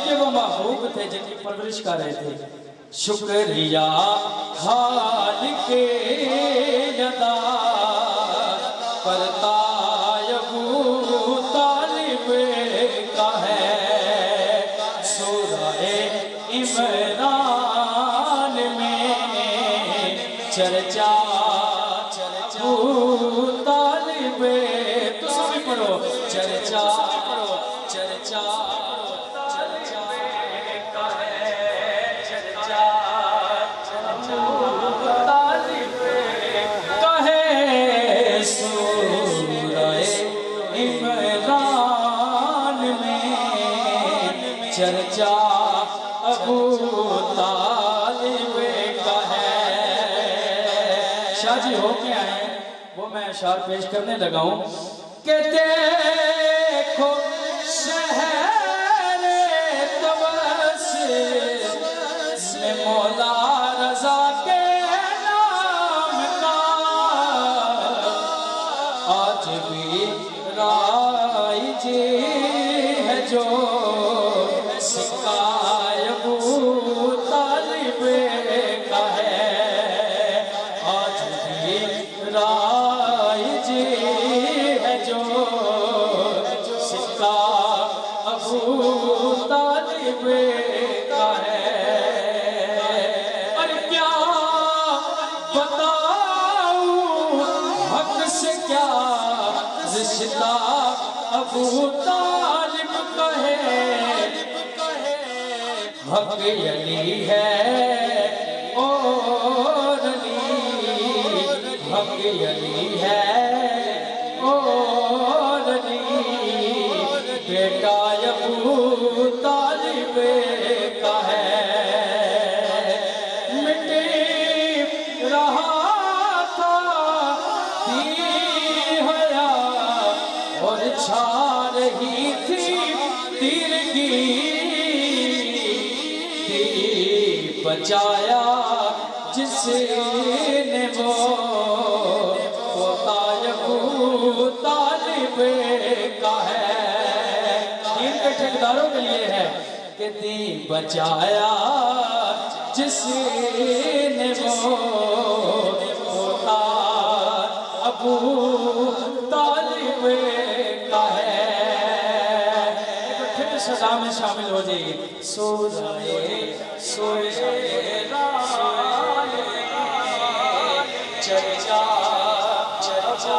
کہ وہ محبوب تھے جن کی پرورش کر رہے تھے. شکریہ خالق ادا کرتا ابو طالب کا ہے. سورہ عمران میں چرچا ابو طالب. تو سبھی پڑھو چرچا چرچا چرچا ابو طالب کا ہے. شاہ جی ہو کے آئے ہیں وہ میں اشعار پیش کرنے لگا ہوں کہ دیکھو شہر طبس میں مولا رضا کے نام کا آج بھی رائج ہے جو ابو طالب کا ہے. آج بھی رائج ہے جو سکہ ابو طالب کا ہے. اور کیا بتاؤں حق سے کیا رشتہ ابو طالب کا ہے. حق علی ہے اور علی حق علی ہے اور علی بیٹا ابو طالب کا ہے. مٹ رہا تھا حیا اور چھا رہی تھی تیرگی. بچایا جس نے وہ پوتا ابو طالب کا ہے. دین کے ٹھیکیداروں کے لیے ہے کہ دین بچایا جس نے وہ پوتا ابو طالب کا ہے. پھر صدا میں شامل ہو جائیے. چرچا چرچا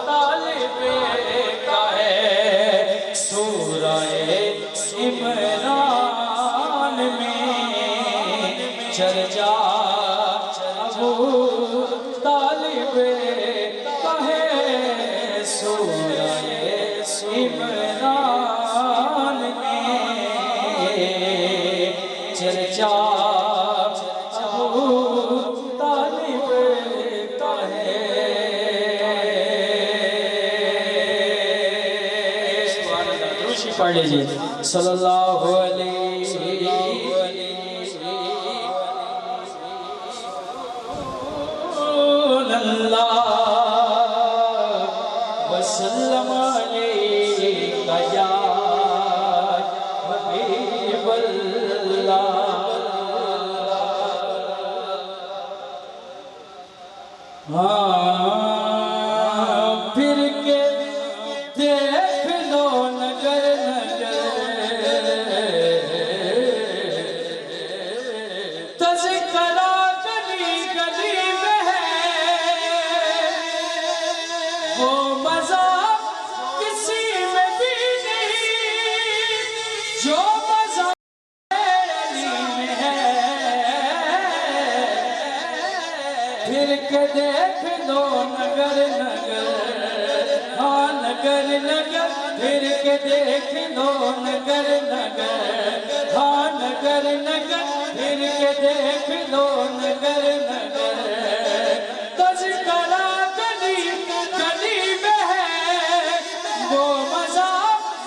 طالب کا ہے. سورہ عمران میں چرچا ابو طالب کا ہے. سورہ عمران میں چرچا ابو طالب کا ہے. دوشی پڑھ لیجئے. صلی اللہ علیہ وسلم علیکہ یا حبیب اللہ. پھر کے دیکھ لو نگر تذکرہ گلی گلی میں ہے. وہ مزہ کسی میں بھی نہیں جو مزہ علی میں ہے. پھر کے دیکھ لو نگر نگر ہاں نگر نگر. پھر کے دیکھ لو نگر نگر ہاں نگر نگر. پھر کے دیکھ لو نگر نگر تذکرہ گلی گلی میں ہے. وہ مزہ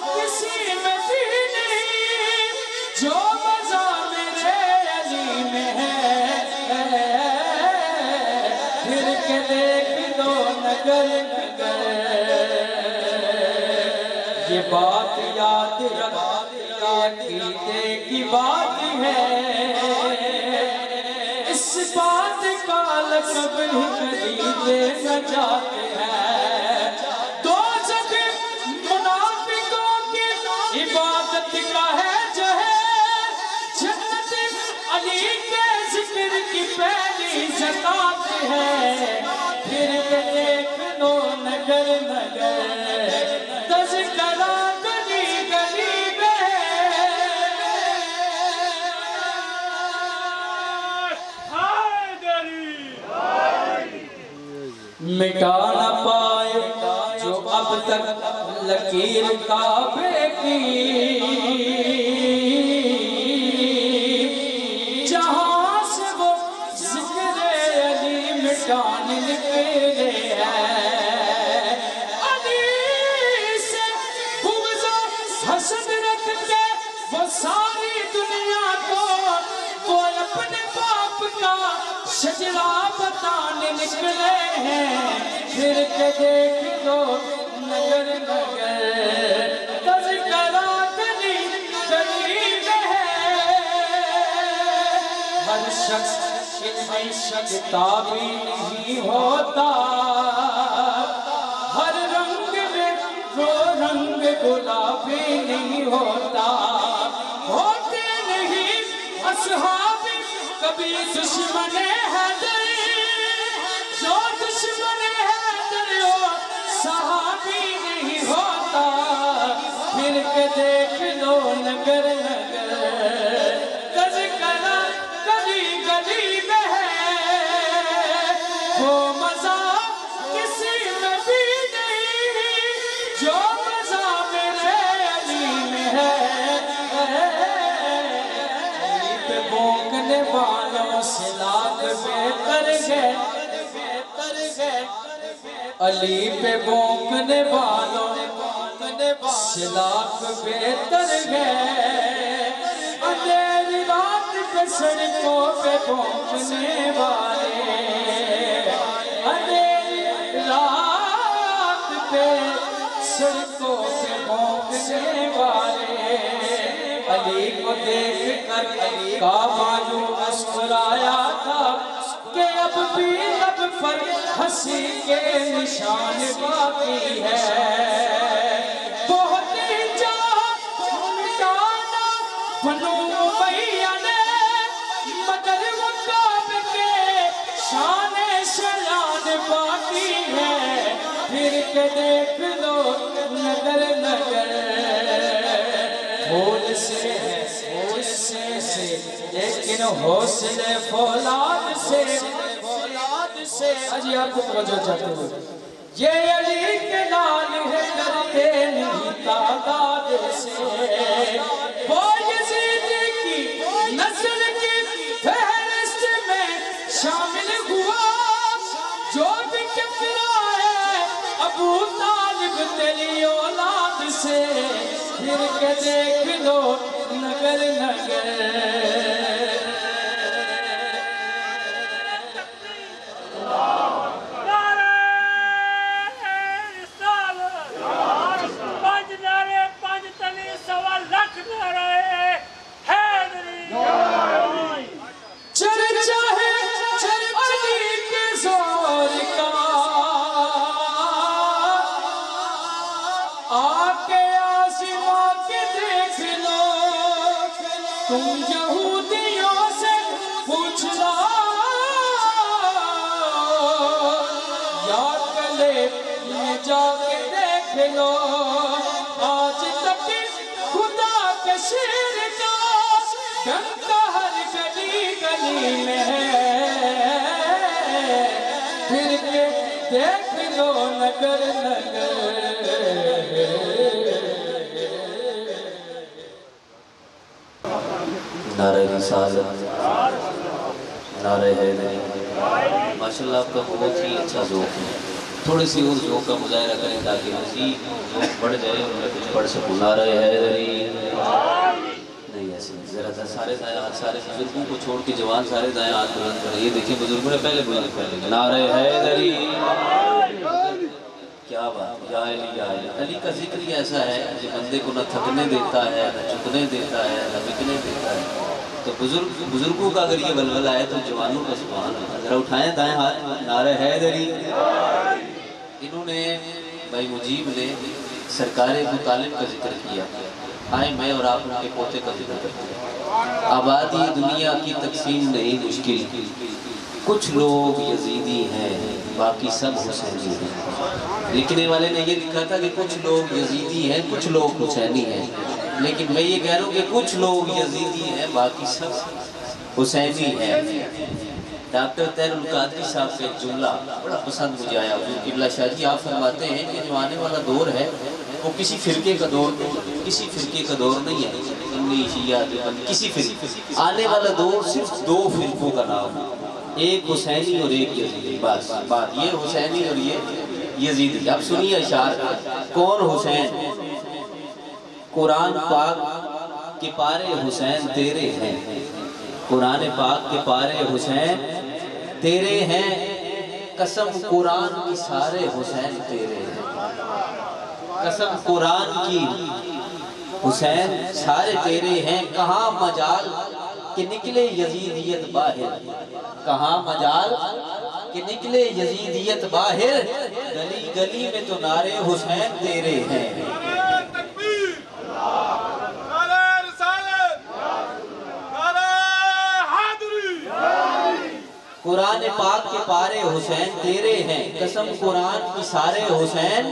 کسی میں بھی نہیں جو مزہ میرے علی میں ہے. پھر کے دیکھ لو نگر نگر. یہ بات یاد رکھ عقیدے کی بات ہے، اس بات کا لقب ہی خریدے نہ جاتے ہیں۔ دوزخ منافقوں کی عبادت کا ہے جو ہے، جنت علی کے ذکر کی پہلی زکات ہے۔ پھر کے دیکھ لو نگر نگر، تذکرہ گلی گلی میں۔ مٹا نہ پائے جو اب تک لکیر کعبے کی، جہاں سے وہ ذکر علی مٹانے نکلے ہیں۔ علی سے بغض و حسد رکھ کے وہ ساری دنیا کو وہ اپنے باپ کا شجرہ بتانے نکلے ہیں۔ پھر کے دیکھ لو نگر نگر، تذکرہ گلی گلی میں ہے۔ ہر شخص علم شکتا بھی نہیں ہوتا، ہر رنگ میں وہ رنگ گلابی نہیں ہوتا۔ ہوتے نہیں اصحاب کبھی دشمن حیدر، جو دشمن حیدر ہو صحابی نہیں ہوتا۔ پھر کے دیکھ لو نگر نگر، تذکرہ گلی گلی میں ہے۔ وہ مزہ کسی میں بھی نہیں جو مزہ میرے علی میں ہے۔ علی پہ بھونکنے والوں سے لاکھ بہتر گئے، علی پہ بھونکنے والوں سے لاکھ بہتر گئے۔ اندھیری رات پہ سڑکوں پہ بھونکنے والے، اندھیری رات پہ سڑکوں پہ بھونکنے والے۔ علی کو دیکھ کر علی کا بازو مسکرایا تھا کہ اب بھی لب پر ہنسی کے نشان باقی ہے۔ بہت ہی جان مٹانا بنو امیہ نے، مگر وہ کعبے کے شان شیان باقی ہے۔ پھر کے دیکھ لو نگر نگر، پھول سے ہے حصے سے لیکن حوصلے فولاد سے اجی آپ کو توجہ چاہتے ہوئے، یہ علی کے لال ہے کرتے نہیں تعداد سے۔ وہ یزید کی نسل کی فہرست میں شامل ہوا، جو بھی ٹکرائے ابو طالب تیری اولاد سے۔ پھر کے دیکھ لو نگر نگر، تم یہودیوں سے پوچھ لا یا گلے میں جا کے دیکھ لو، آج تک خدا کے شیر کا ڈنکا ہر گلی گلی میں ہے۔ پھر کے دیکھ لو نگر نگر، نعرہ رسالت، نعرہ حیدری۔ ماشاءاللہ آپ کا بہت ہی اچھا ذوق ہے، تھوڑی سی اور ذوق کا مظاہرہ کریں تاکہ مزید ذوق بڑھ جائے اور میں کچھ پڑھ سکوں۔ نعرہ حیدری، نہیں ایسے ذرا سا سارے دائیں ہاتھ، سارے بزرگوں کو چھوڑ کے جوان سارے دائیں ہاتھ بلند کریں۔ یہ دیکھیں بزرگوں نے پہلے بلند کر لیں۔ نعرہ حیدری، کیا کیا بات، یا علی یا علی۔ علی کا ذکر ہی ایسا ہے جو بندے کو نہ تھکنے دیتا ہے، نہ چکنے دیتا ہے، نہ بکنے دیتا ہے۔ تو بزرگوں کا اگر یہ ولولہ ہے تو جوانوں کا سبحان اللہ۔ ذرا اٹھائیں دائیں ہاتھ، نعرہ حیدری۔ انہوں نے بھائی مجیب نے سرکار ابو طالب کا ذکر کیا، آئے میں اور آپ ان کے پوتے کا ذکر کرتے ہیں۔ آبادی دنیا کی تقسیم نہیں مشکل، کچھ لوگ یزیدی ہیں باقی سب حسینی ہیں۔ لکھنے والے نے یہ لکھا تھا کہ کچھ لوگ یزیدی ہیں کچھ لوگ حسینی ہیں، لیکن میں یہ کہہ رہا ہوں کہ کچھ لوگ یزیدی ہیں باقی سب حسینی ہیں۔ ڈاکٹر طاہر القادری صاحب کا ایک جملہ بڑا پسند مجھے آیا، قبلہ شاہ جی آپ فرماتے ہیں کہ جو آنے والا دور ہے وہ کسی فرقے کا دور نہیں، کسی فرقے کا دور نہیں ہے، سنی شیعہ دیوبندی کسی فرقے، آنے والا دور صرف دو فرقوں کا نام ہے، ایک حسینی اور ایک یزیدی۔ بس بات یہ حسینی اور یہ یزیدی۔ اب سنیے اشعار، کون حسین؟ قرآن پاک کے پارے حسین تیرے ہیں، قرآن پاک کے پارے حسین تیرے ہیں، قسم قرآن کی سارے حسین تیرے ہیں، قسم قرآن کی حسین سارے تیرے ہیں۔ کہاں مجال کہ نکلے یزیدیت باہر، کہاں مجال کہ نکلے یزیدیت باہر، گلی گلی میں تو نعرے حسین تیرے ہیں۔ قرآن پاک کے پارے حسین تیرے ہیں، قسم قرآن کی سارے حسین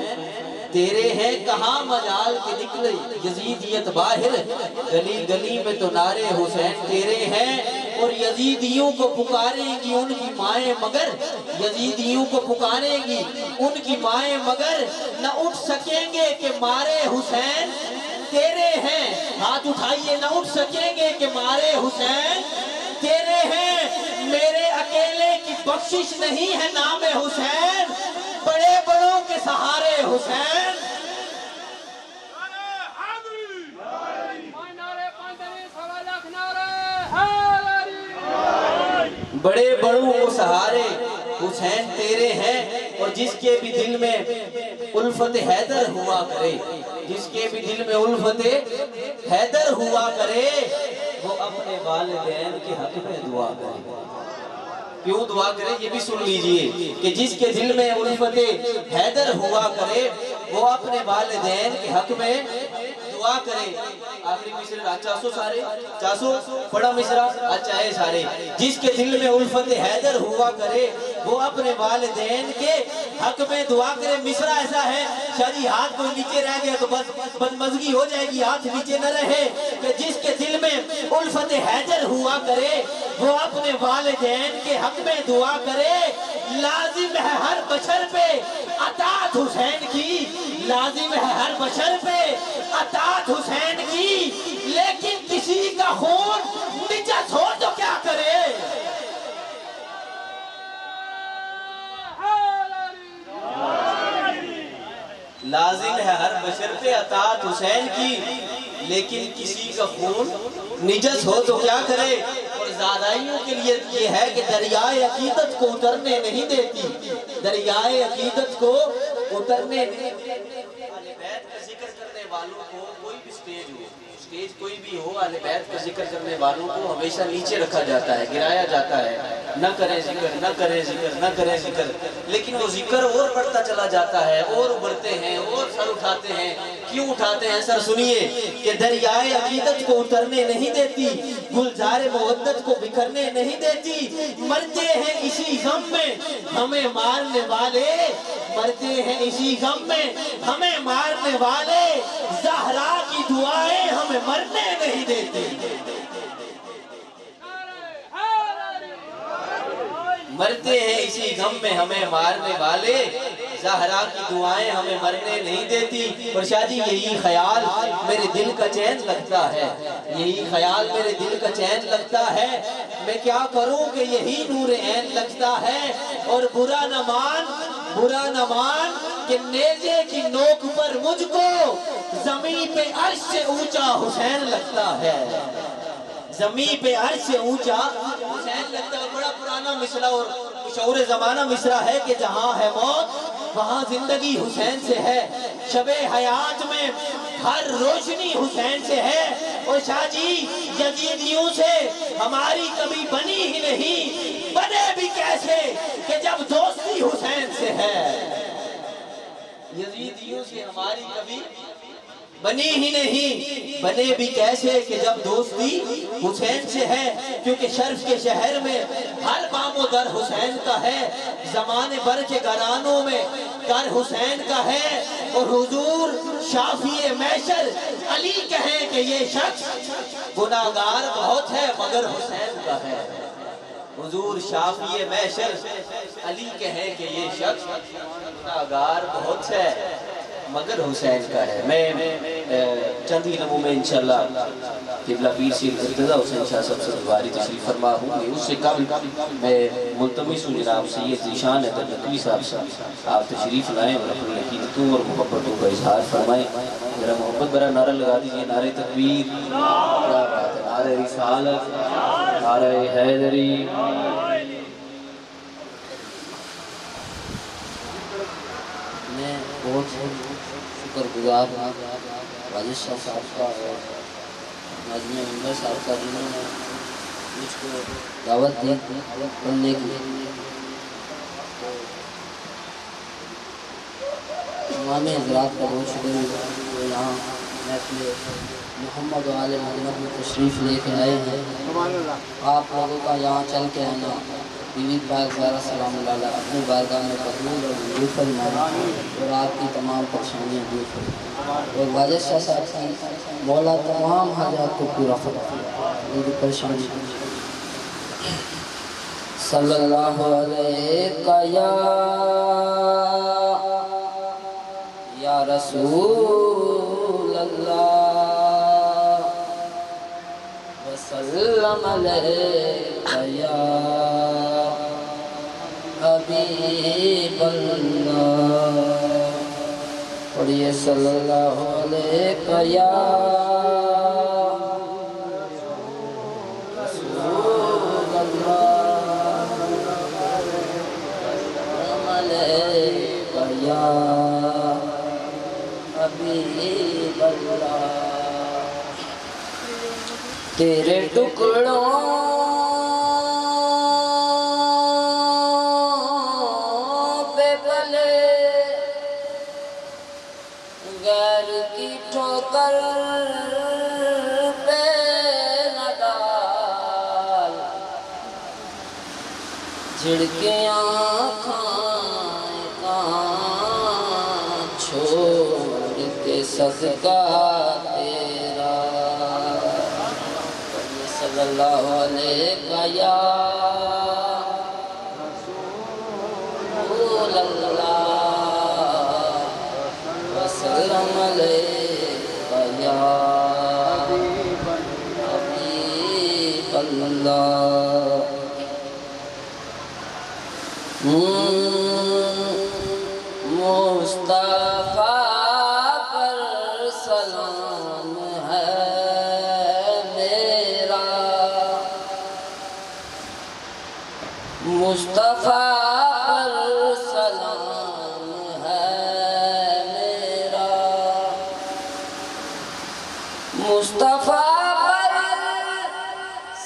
تیرے ہیں۔ کہاں مجال کے نکلے یزیدیت باہر، گلی گلی میں تو نعرے حسین تیرے ہیں۔ اور یزیدیوں کو پکاریں گی ان کی مائیں مگر، یزیدیوں کو پکاریں گی ان کی مائیں مگر، نہ اٹھ سکیں گے کہ مارے حسین تیرے ہیں۔ ہاتھ اٹھائیے، نہ اٹھ سکیں گے کہ مارے حسین تیرے ہیں۔ میرے اکیلے کی بخشش نہیں ہے نام حسین، بڑے بڑوں کے سہارے حسین۔ بڑے بڑوں کو سہارے حسین تیرے ہیں۔ اور جس کے بھی دل میں الفت حیدر ہوا کرے، جس کے بھی دل میں الفت حیدر ہوا کرے، وہ اپنے والدین کے حق میں دعا کرے۔ کیوں دعا کرے یہ بھی سن لیجئے کہ جس کے دل میں الفت حیدر ہوا کرے وہ اپنے والدین کے حق میں دعا کرے۔ آخری مصرع چاسو سارے چاسو بڑا مصرع اچھا ہے سارے۔ جس کے دل میں الفت حیدر ہوا کرے وہ اپنے والدین کے حق میں دعا کرے۔ مصرع ایسا ہے شاہ جی ہاتھ کوئی نیچے رہ گیا تو بس بدمزگی ہو جائے گی، ہاتھ نیچے نہ رہے، کہ جس کے دل میں الفت حیدر ہوا کرے وہ اپنے والدین کے حق میں دعا کرے۔ لازم ہے ہر بشر پہ اطاعت حسین کی، لازم ہے ہر بشر پہ اطاعت حسین کی، لیکن کسی کا خون نجس ہو تو کیا کرے۔ لازم ہے ہر بشر پہ اطاعت حسین کی، لیکن کسی کا خون نجس ہو تو کیا کرے۔ اور زادائیوں کے لیے یہ ہے کہ دریائے عقیدت کو اترنے نہیں دیتی، دریائے عقیدت کو اترنے نہیں دیتی۔ اہل بیت کا ذکر کرنے والوں کو کوئی بھی سٹیج ہو، سٹیج کوئی بھی ہو، اہل بیت کا ذکر کرنے والوں کو ہمیشہ نیچے رکھا جاتا ہے، گرایا جاتا ہے، نہ کریں ذکر، نہ کریں ذکر، نہ کریں ذکر۔ لیکن وہ ذکر اور بڑھتا چلا جاتا ہے، اور ابھرتے ہیں، اور سر اٹھاتے ہیں۔ کیوں اٹھاتے ہیں سر؟ سنیے کہ دریائے عقیدت کو اترنے نہیں دیتی، گلزار مودت کو بکھرنے نہیں دیتی۔ مرتے ہیں اسی غم میں ہمیں مارنے والے، مرتے ہیں اسی غم میں ہمیں مارنے والے، زہرا کی دعائیں ہمیں مرنے نہیں دیتی۔ مرتے ہیں اسی غم میں ہمیں مارنے والے، زہرا کی دعائیں ہمیں مرنے نہیں دیتی۔ اور شاہ جی یہی خیال میرے دل کا چین لگتا ہے، یہی خیال میرے دل کا چین لگتا ہے، میں کیا کروں کہ یہی نور عین لگتا ہے۔ اور برا نہ مان کہ نیزے کی نوک پر مجھ کو زمین پہ عرش سے اونچا حسین لگتا ہے، زمین پہ عرش سے اونچا حسین لگتا ہے۔ بڑا پرانا مصرع اور مشہور زمانہ مصرع ہے کہ جہاں ہے موت وہاں زندگی حسین سے ہے، شب حیات میں ہر روشنی حسین سے ہے۔ اور شاہ جی یزیدیوں سے ہماری کبھی بنی ہی نہیں، بنے بھی کیسے کہ جب دوستی حسین سے ہے۔ یزیدیوں سے ہماری کبھی بنی ہی نہیں، بنے بھی کیسے کہ جب دوستی حسین سے ہے۔ کیونکہ شرف کے شہر میں ہر بام و در حسین کا ہے، زمانے بھر کے گھرانوں میں در حسین کا ہے۔ اور حضور شافی محشر علی کہیں کہ یہ شخص گناہگار بہت ہے مگر حسین کا ہے۔ حضور شافی محشر علی کہیں کہ یہ شخص گناہگار بہت ہے مگر حسین کا ہے۔ میں چند ہی لمحوں میں انشاءاللہ قبلہ پیر سید ارتضیٰ حسین شاہ صاحب سے دوباری تشریف فرما ہوں گے۔ اس سے قبل میں ملتمس ہوں جناب سید ذیشان حیدر نقوی صاحب سے آپ تشریف لائیں اور اپنی عقیدتوں اور محبتوں کا اظہار فرمائیں۔ ذرا محبت برا نعرہ لگا دیجئے، نعرہ تکبیر، کیا بات ہے، نعرہ رسالت، نعرہ حیدری۔ میں بہت شکر گزار ہوں واجد شاہ صاحب کا اور ناظم عمر صاحب کا، جنہوں نے مجھ کو دعوت دی پڑھنے کی۔ تمام حضرات کا بہت شکر جو یہاں محفل محمد و آل محمد میں تشریف لے کے آئے ہیں۔ آپ لوگوں کا یہاں چل کے آنا بیوی پاک زہرا سلام اللہ علیہ اپنی بارگاہ میں قبول اور منظور فرمائے اور آپ کی تمام پریشانیاں دور فرمائے، اور واجد شاہ صاحب کی مولا تمام حاجات کو پورا فرمائے، ان کی پریشانی۔ صلی اللہ علیہ یا رسول اللہ وسلم علیہ یا حبیب اللہ، پڑھیے صلی اللہ علیہ یا رسول اللہ وسلم علیہ یا حبیب اللہ۔ تیرے ٹکڑوں پہ پلے غیر کی ٹھوکر پہ نہ ڈال، جھڑکیاں کھائیں کان چھوڑ کے صدقہ تیرا، صلی اللہ علیہ یا رسول اللہ وسلم علیہ یا حبیب اللہ۔ مصطفیٰ پر سلام ہے میرا، مصطفیٰ پر سلام ہے میرا، مصطفیٰ پر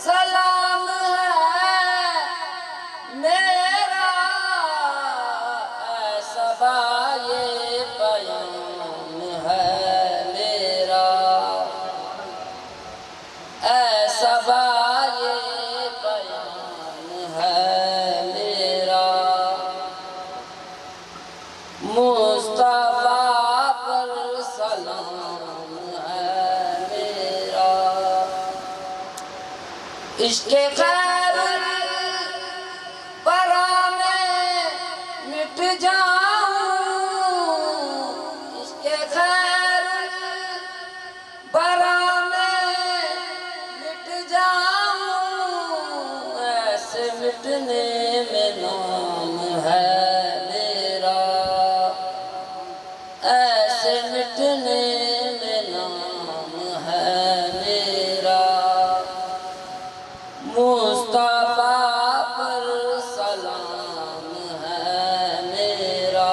سلام ہے میرا، اے صبا یہ پیام ہے میرا، اے صبا یہ پیام ہے میرا، مصطفیٰ پر سلام ہے میرا۔ عشق خیر برا میں مٹ جاؤں، عشق خیر برا میں مٹ جاؤں، ایسے مٹنے میں نام ہے میرا، ایسے مٹنے میں نام ہے میرا، مصطفیٰ پر سلام ہے میرا۔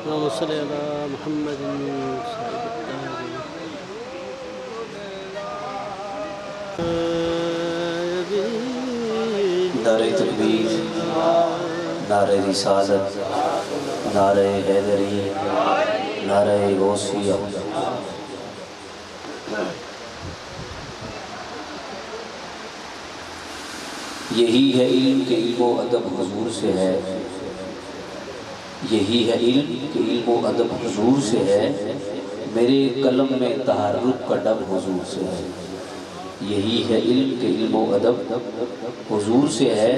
اللهم صل على محمد نعرہ تکبیر، نعرہ رسالت، نعرہ حیدری، نعرہ غوثیہ۔ یہی ہے علم کہ علم و ادب حضور سے ہے، یہی ہے علم کہ علم و ادب حضور سے ہے، میرے قلم میں تحرک کا ڈب حضور سے ہے۔ یہی ہے علم کہ علم و ادب حضور سے ہے،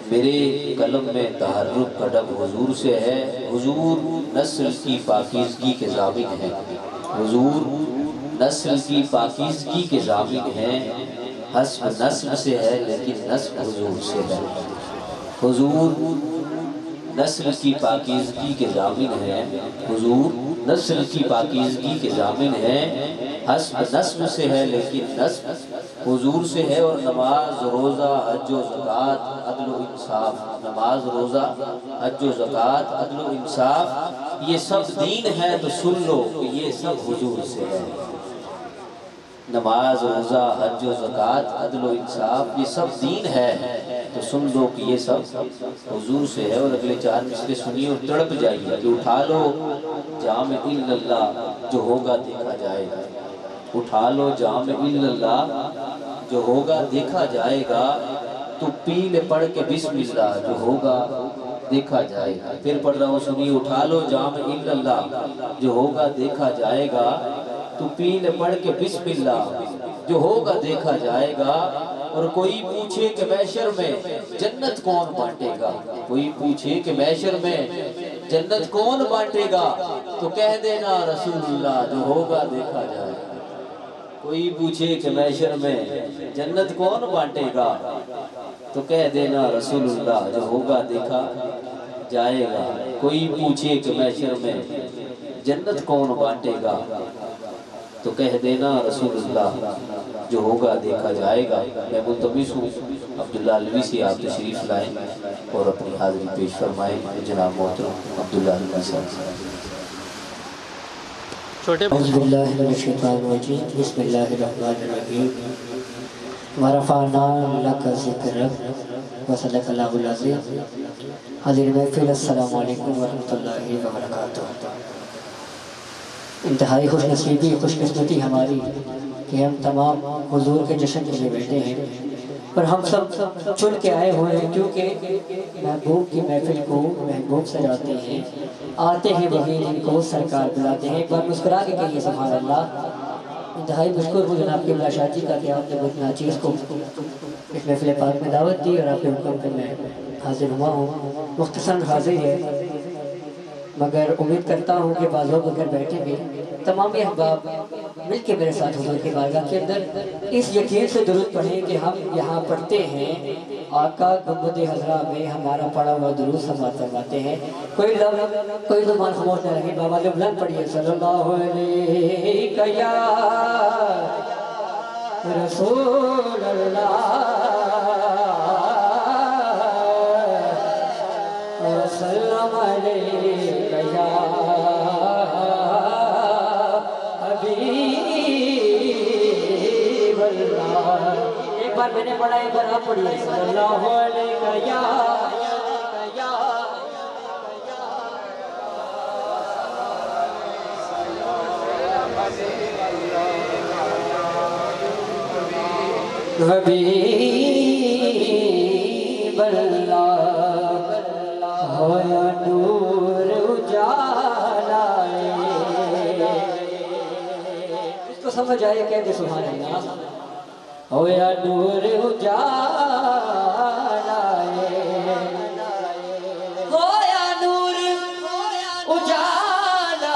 میرے قلم میں تحرک کا ڈب حضور سے ہے۔ حضور نسل کی پاکیزگی کے ضامن ہیں، حضور نسل کی پاکیزگی کے ضامن ہیں، حسب نسل سے ہے لیکن نسب حضور سے ہے۔ حضور نسل کی پاکیزگی کے ضامن ہیں، حضور نسل کی پاکیزگی کے ضامن ہیں، حسب نسب سے ہے لیکن نسب حضور سے ہے۔ اور نماز روزہ حج و زکوٰۃ عدل و انصاف، نماز روزہ حج و زکوٰۃ عدل و انصاف، یہ سب دین ہے تو سن لو کہ یہ سب حضور سے ہے۔ نماز روزہ حج و زکوٰۃ عدل و انصاف، یہ سب دین ہے تو سن لو کہ یہ سب حضور سے ہے۔ اور اگلے چار مصرے سنیے اور تڑپ جائیے کہ اٹھا لو جام الا اللہ جو ہوگا دیکھا جائے گا، اٹھا لو جام الا اللہ جو ہوگا دیکھا جائے گا، تو پی لے پڑھ کے بسم اللہ جو ہوگا دیکھا جائے گا۔ پھر پڑھ رہا ہوں سنیے، اٹھا لو جام الا اللہ جو ہوگا دیکھا جائے گا، تو پی لے پڑھ کے بسم اللہ جو ہوگا دیکھا جائے گا۔ اور کوئی پوچھے کہ محشر میں جنت کون بانٹے گا، کوئی پوچھے کہ محشر میں جنت کون بانٹے گا، تو کہہ دینا رسول اللہ جو ہوگا دیکھا جائے گا۔ کوئی پوچھے کہ محشر میں جنت کون بانٹے گا، تو کہہ دینا رسول اللہ جو ہوگا دیکھا جائے گا۔ کوئی پوچھے کہ محشر میں جنت کون بانٹے گا، تو کہہ دینا رسول اللہ جو ہوگا دیکھا جائے گا۔ میں ملتمس ہوں عبداللہ علوی سے آپ تشریف لائیں اور اپنی حاضری پیش فرمائیں۔ جناب محترم عبداللہ علوی صاحب۔ اعوذ باللہ من الشیطان الرجیم، بسم اللہ الرحمن الرحیم۔ ورفعنا لک ذکرک وصدق اللہ العظیم۔ حاضر محفل السلام علیکم ورحمۃ اللہ وبرکاتہ۔ انتہائی خوش نصیبی خوش قسمتی ہماری کہ ہم تمام حضور کے جشن کے لیے بیٹھے ہیں، اور ہم سب چن کے آئے ہوئے ہیں کیونکہ محبوب کی محفل کو محبوب سجاتے ہیں، آتے ہیں وہی جن کو سرکار بلاتے ہیں۔ ایک بار مسکرا کے کہیے سبحان اللہ۔ انتہائی مشکور ہوں جناب کے بلا شاہ جی کا کہ آپ نے مجھ ناچیز کو اس محفل پاک میں دعوت دی، اور آپ کے حکم پہ میں حاضر ہوا ہوں۔ مختصر حاضر ہے، مگر امید کرتا ہوں کہ بعض لوگ اگر بیٹھے بھی تمام احباب مل کے میرے ساتھ حضور کی بارگاہ کے اندر اس یقین سے درود پڑھیں کہ ہم یہاں پڑھتے ہیں آقا گنبد حضرہ میں ہمارا پڑھا ہوا درود سماعت فرماتے ہیں۔ کوئی لفظ کوئی زبان خاموش نہ رہے، بابا جب بلند پڑھیے صلی اللہ علیہ یا رسول اللہ وسلم علیہ یا حبیب اللہ۔ ایک بار میں نے پڑھا، ایک بار آپ پڑھیے صلی اللہ علیہ یا حبیب اللہ ہو یا نور اجالا۔ اس کو سمجھ آئے کہہ دے سبحان اللہ۔ ہو یا نور اجالا، ہو یا نور اجالا،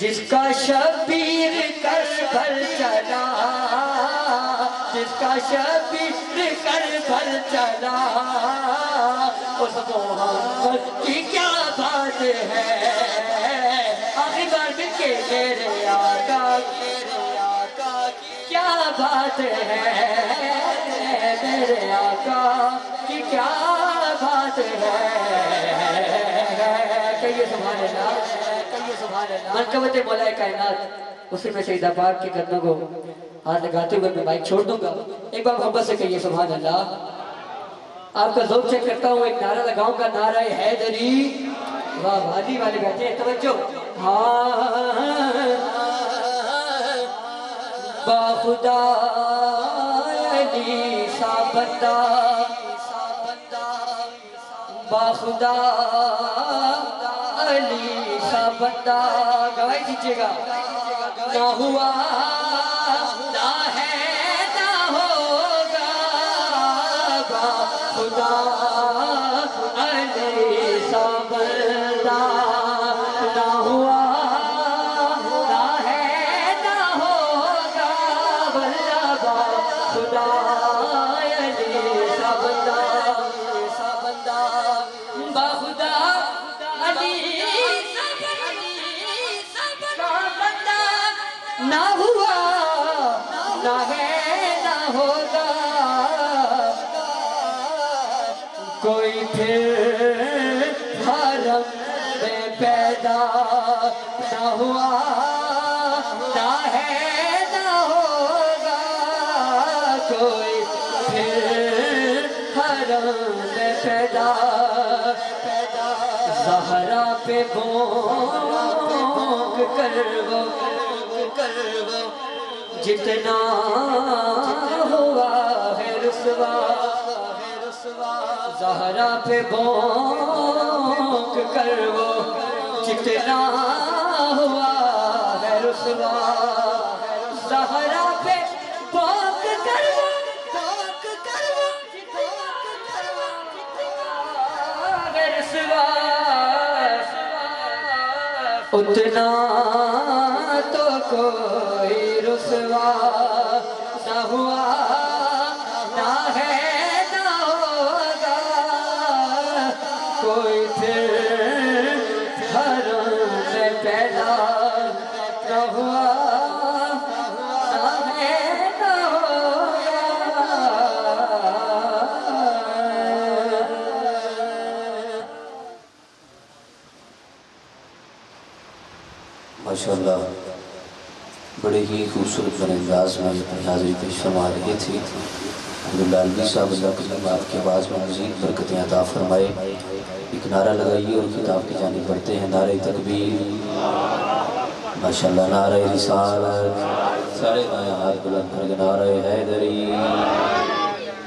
جس کا شبیر کربل چلا، جس کا شبیر کربل چلا، اس محمد کی کیا بات ہے، آخری بار مل کے میرے آقا کی کیا بات ہے، میرے آقا کی کیا بات ہے، کہیے سبحان اللہ، کہیے سبحان اللہ۔ منقبت مولا کائنات، اسی میں سیدہ پاک کے قدموں کو ہاتھ لگاتے ہوئے میں مائک چھوڑ دوں گا، ایک بار محبت سے کہیے سبحان اللہ۔ آپ کا ذوق چیک کرتا ہوں، ایک نعرہ لگاؤں گا، نعرہ حیدری، واہ بھالی والے بیٹھے ہیں، توجہ، ہاں باخدا علی سا بندہ، باخدا علی سا بندہ، گواہی دیجیے گا، نہ ہوا نہ ہے نہ ہوگا، باخدا علی سا بندہ، نہ ہوا نہ ہے نہ ہوگا، بندہ باخدا علی سا بندہ، باخدا علی سا بندہ، نہ ہوا نہ ہے نہ ہوگا، کوئی پھر حرم میں پیدا نہ ہوا نہ ہے نہ ہوگا، کوئی پھر حرم میں پیدا، زہرا پہ بھونک کر وہ جتنا ہوا ہے رسوا، زہرا پہ بھونک کر وہ جتنا ہوا ہے رسوا، زہرا پہ بھونک کر وہ ہے رسوا، اتنا تو کوئی رسوا نہ ہوا نہ ہے نہ ہوگا، کوئی پھر حرم میں پیدا نہ ہوا نہ ہے نہ ہوگا۔ ماشاءاللہ بڑے ہی خوبصورت بڑے انداز میں اپنی حاضری پیش فرما رہے تھے عبداللہ علوی صاحب، اللہ کریم آپ کے آواز میں مزید برکتیں عطا فرمائے۔ ایک نعرہ لگائیے اور خطاب کی جانب بڑھتے ہیں، نعرہ تکبیر، ماشاءاللہ نعرہ رسالت، سارے بائیں ہاتھ بلند کر کے نعرہ حیدری۔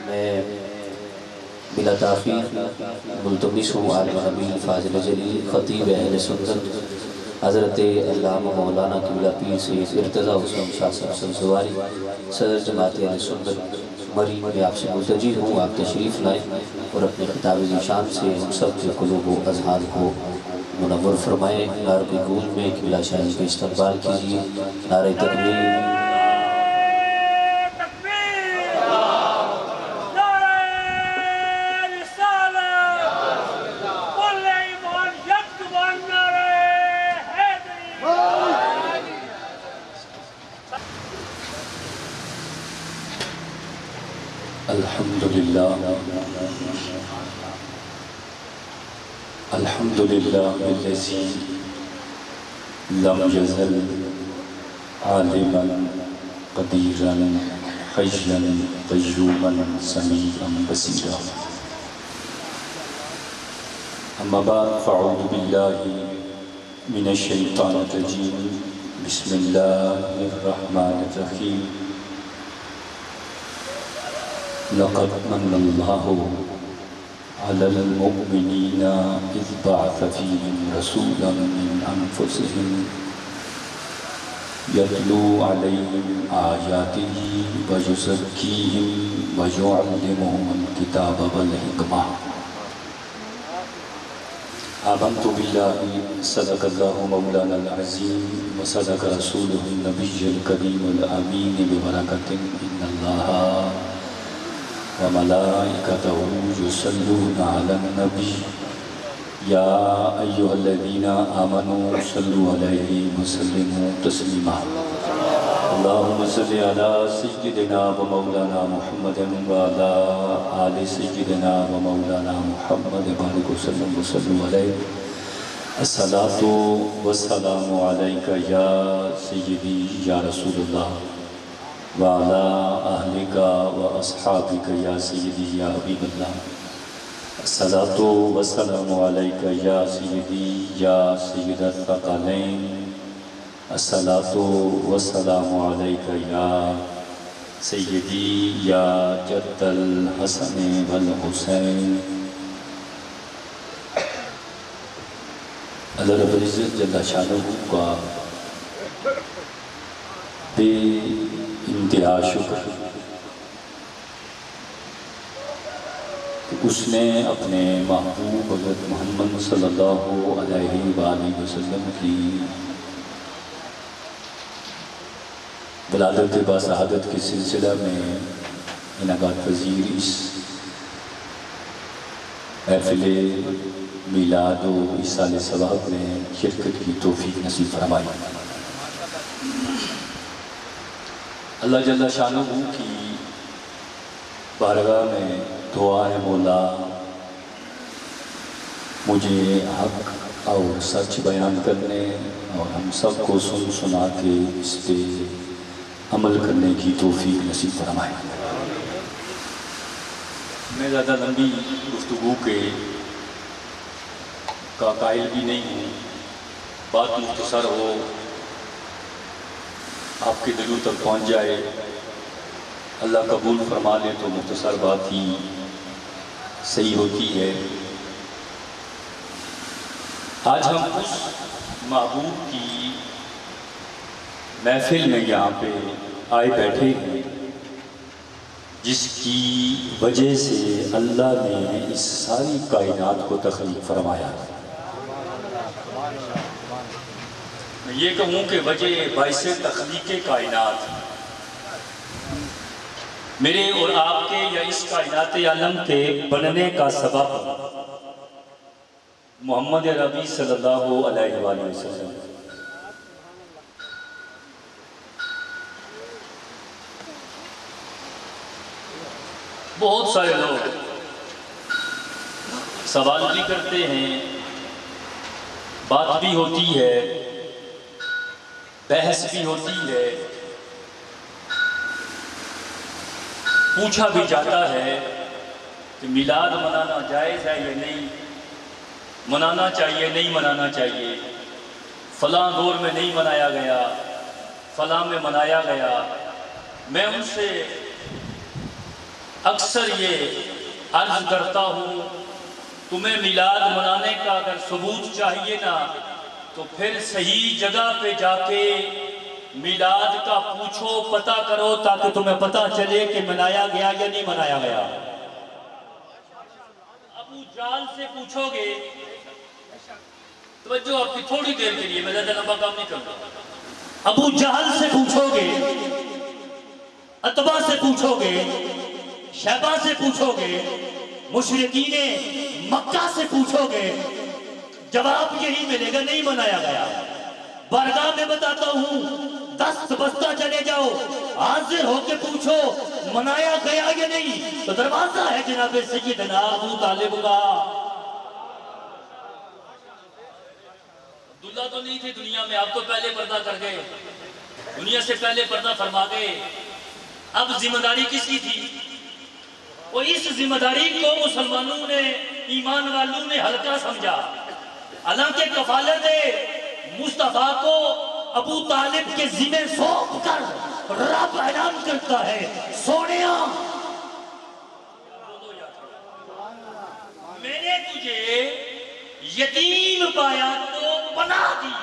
میں بلا تاخیر ملتمس ہوں عالم نبی فاضل جلیل خطیب اہل سنت حضرت علامہ مولانا قبلہ پیر سید ارتضیٰ حسین شاہ صاحب زواری صدر جماعت اہل سنت مری، میں آپ سے ملتجی ہوں آپ تشریف لائیں اور اپنے خطاب ذیشان سے ہم سب کے قلوب و اذہان کو منور فرمائیں۔ نعرہ کی گونج میں قبلہ شاہی کا استقبال کیجیے، نعرہ تکبیر، الحمدللہ الذی لم یزل عالما قدیرا حیا قیوما سمیعا بصیرا، اما بعد فاعوذ باللہ من الشیطان الرجیم، بسم اللہ الرحمن الرحیم۔ لقد من اللہ علی المؤمنین اذ بعث فیہم رسولا من انفسہم یتلو علیہم آیاتہ ویزکیہم ویعلمہم الکتاب والحکمہ، آمنت بالله صدق الله مولانا العظيم وصدق رسوله النبي الكريم الأمين ببركة إن الله وملائكته يصلون على النبي يا أيها الذين آمنوا صلوا عليه وسلموا تسليما اللهم صل على سيدنا ومولانا محمد وعلى آل سيدنا ومولانا محمد بارك وسلم وصلوا عليه الصلاة والسلام عليك يا سيدي يا رسول الله وعلى أهلك وأصحابك يا سيدي يا حبيب الله الصلاة والسلام عليك يا سيدي يا سيد الثقلين الصلاة والسلام عليك يا سيدي يا جد الحسن والحسين اللہ رب العزت جل شانہ کا بے انتہا شکر کہ اس نے اپنے محبوب حضرت محمد صلی اللہ علیہ وآلہ وسلم کی ولادت باسعادت کے سلسلہ میں انعقاد پذیر اس محفل میلاد و ایصال ثواب میں شرکت کی توفیق نصیب فرمائی۔ اللہ جل شانہ کی بارگاہ میں دعا ہے مولا مجھے حق اور سچ بیان کرنے اور ہم سب کو سن سنا کے اس پہ عمل کرنے کی توفیق نصیب فرمائے۔ میں زیادہ لمبی گفتگو کے کا قائل بھی نہیں ہوں، بات مختصر ہو، آپ کے دلوں تک پہنچ جائے، اللہ قبول فرما لے تو مختصر بات ہی صحیح ہوتی ہے۔ آج ہم اس محبوب کی محفل میں یہاں پہ آئے بیٹھے ہیں جس کی وجہ سے اللہ نے اس ساری کائنات کو تخلیق فرمایا۔ میں یہ کہوں کہ وجہ باعث تخلیق کائنات میرے اور آپ کے یا اس کائنات عالم کے بننے کا سبب محمد عربی صلی اللہ علیہ وآلہ وسلم۔ بہت سارے لوگ سوال بھی کرتے ہیں، بات بھی ہوتی ہے، بحث بھی ہوتی ہے، پوچھا بھی جاتا ہے کہ میلاد منانا جائز ہے یا نہیں، منانا چاہیے نہیں منانا چاہیے، فلاں دور میں نہیں منایا گیا، فلاں میں منایا گیا۔ میں ان سے اکثر یہ عرض کرتا ہوں، تمہیں میلاد منانے کا اگر ثبوت چاہیے نا تو پھر صحیح جگہ پہ جا کے میلاد کا پوچھو، پتہ کرو، تاکہ تمہیں پتہ چلے کہ منایا گیا یا نہیں منایا گیا۔ ابو جہل سے پوچھو گے، توجہ آپ کی تھوڑی دیر کے لیے، میں زیادہ لمبا کام نہیں کرتا۔ ابو جہل سے پوچھو گے، عتبہ سے پوچھو گے، شیبہ سے پوچھو گے، مشرکین مکہ سے پوچھو گے، جواب یہی ملے گا، نہیں منایا گیا۔ بارگاہ میں بتاتا ہوں، دست بستہ چلے جاؤ، حاضر ہو کے پوچھو منایا گیا یا نہیں، تو دروازہ ہے جناب سیدنا ابو طالب کا۔ عبداللہ تو نہیں تھے دنیا میں، آپ تو پہلے پردہ کر گئے، دنیا سے پہلے پردہ فرما گئے۔ اب ذمہ داری کس کی تھی؟ وہ اس ذمہ داری کو مسلمانوں نے، ایمان والوں نے ہلکا سمجھا، حالانکہ کفالت مصطفیٰ کو ابو طالب کے ذمہ سونپ کر رب اعلان کرتا ہے، سونیا میں نے تجھے یتیم پایا تو پناہ دی۔